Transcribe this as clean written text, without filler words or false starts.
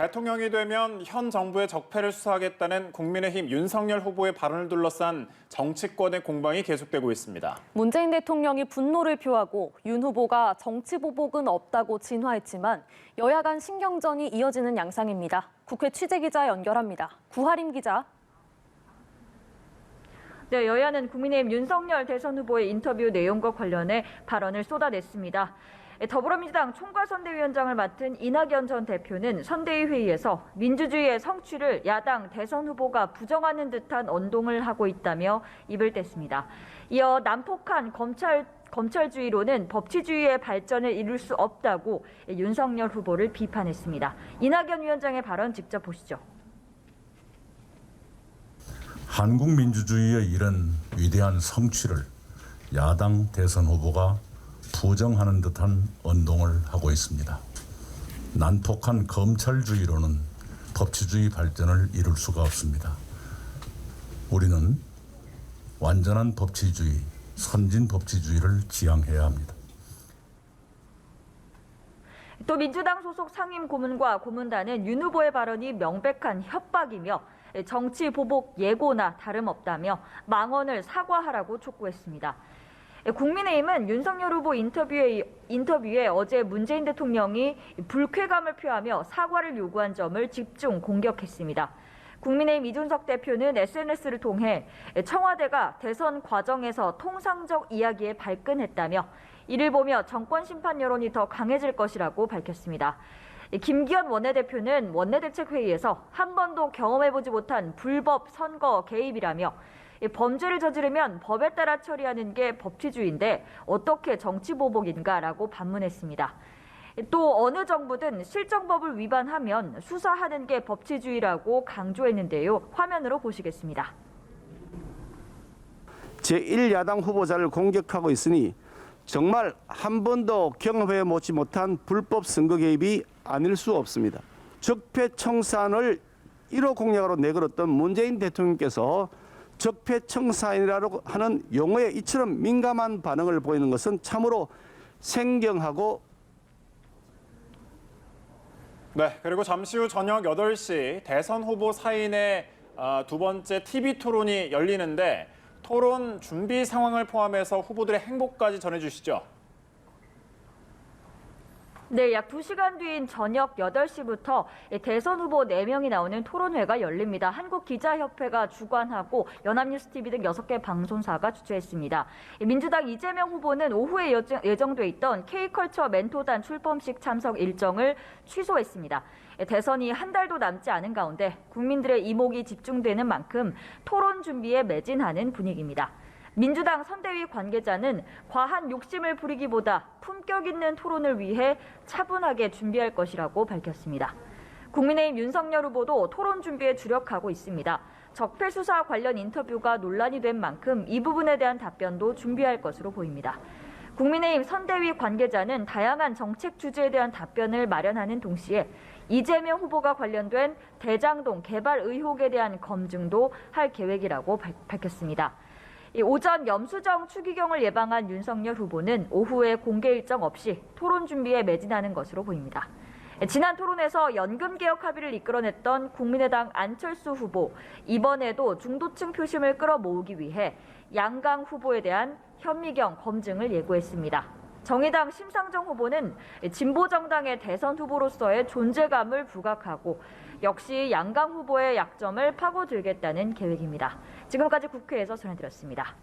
대통령이 되면 현 정부의 적폐를 수사하겠다는 국민의힘 윤석열 후보의 발언을 둘러싼 정치권의 공방이 계속되고 있습니다. 문재인 대통령이 분노를 표하고 윤 후보가 정치 보복은 없다고 진화했지만 여야 간 신경전이 이어지는 양상입니다. 국회 취재기자 연결합니다. 구하림 기자. 네, 여야는 국민의힘 윤석열 대선 후보의 인터뷰 내용과 관련해 발언을 쏟아냈습니다. 더불어민주당 총괄선대위원장을 맡은 이낙연 전 대표는 선대위 회의에서 민주주의의 성취를 야당 대선 후보가 부정하는 듯한 언동을 하고 있다며 입을 뗐습니다. 이어 난폭한 검찰주의로는 법치주의의 발전을 이룰 수 없다고 윤석열 후보를 비판했습니다. 이낙연 위원장의 발언 직접 보시죠. 한국 민주주의의 이런 위대한 성취를 야당 대선 후보가 부정하는 듯한 언동을 하고 있습니다. 난폭한 검찰주의로는 법치주의 발전을 이룰 수가 없습니다. 우리는 완전한 법치주의, 선진 법치주의를 지향해야 합니다. 또 민주당 소속 상임 고문과 고문단은 윤 후보의 발언이 명백한 협박이며 정치 보복 예고나 다름없다며 망언을 사과하라고 촉구했습니다. 국민의힘은 윤석열 후보 인터뷰에 어제 문재인 대통령이 불쾌감을 표하며 사과를 요구한 점을 집중 공격했습니다. 국민의힘 이준석 대표는 SNS를 통해 청와대가 대선 과정에서 통상적 이야기에 발끈했다며 이를 보며 정권 심판 여론이 더 강해질 것이라고 밝혔습니다. 김기현 원내대표는 원내대책회의에서 한 번도 경험해보지 못한 불법 선거 개입이라며 범죄를 저지르면 법에 따라 처리하는 게 법치주의인데 어떻게 정치보복인가라고 반문했습니다. 또 어느 정부든 실정법을 위반하면 수사하는 게 법치주의라고 강조했는데요. 화면으로 보시겠습니다. 제1야당 후보자를 공격하고 있으니 정말 한 번도 경험해보지 못한 불법 선거 개입이 아닐 수 없습니다. 적폐청산을 1호 공약으로 내걸었던 문재인 대통령께서 적폐청산이라고 하는 용어에 이처럼 민감한 반응을 보이는 것은 참으로 생경하고. 네, 그리고 잠시 후 저녁 8시 대선 후보 사인의 두 번째 TV 토론이 열리는데 토론 준비 상황을 포함해서 후보들의 행보까지 전해주시죠. 네, 약 2시간 뒤인 저녁 8시부터 대선 후보 4명이 나오는 토론회가 열립니다. 한국기자협회가 주관하고 연합뉴스TV 등 6개 방송사가 주최했습니다. 민주당 이재명 후보는 오후에 예정돼 있던 K컬처 멘토단 출범식 참석 일정을 취소했습니다. 대선이 한 달도 남지 않은 가운데 국민들의 이목이 집중되는 만큼 토론 준비에 매진하는 분위기입니다. 민주당 선대위 관계자는 과한 욕심을 부리기보다 품격 있는 토론을 위해 차분하게 준비할 것이라고 밝혔습니다. 국민의힘 윤석열 후보도 토론 준비에 주력하고 있습니다. 적폐 수사 관련 인터뷰가 논란이 된 만큼 이 부분에 대한 답변도 준비할 것으로 보입니다. 국민의힘 선대위 관계자는 다양한 정책 주제에 대한 답변을 마련하는 동시에 이재명 후보가 관련된 대장동 개발 의혹에 대한 검증도 할 계획이라고 밝혔습니다. 오전 염수정 추기경을 예방한 윤석열 후보는 오후에 공개 일정 없이 토론 준비에 매진하는 것으로 보입니다. 지난 토론에서 연금개혁 합의를 이끌어냈던 국민의당 안철수 후보, 이번에도 중도층 표심을 끌어모으기 위해 양강 후보에 대한 현미경 검증을 예고했습니다. 정의당 심상정 후보는 진보정당의 대선 후보로서의 존재감을 부각하고 역시 양강 후보의 약점을 파고들겠다는 계획입니다. 지금까지 국회에서 전해드렸습니다.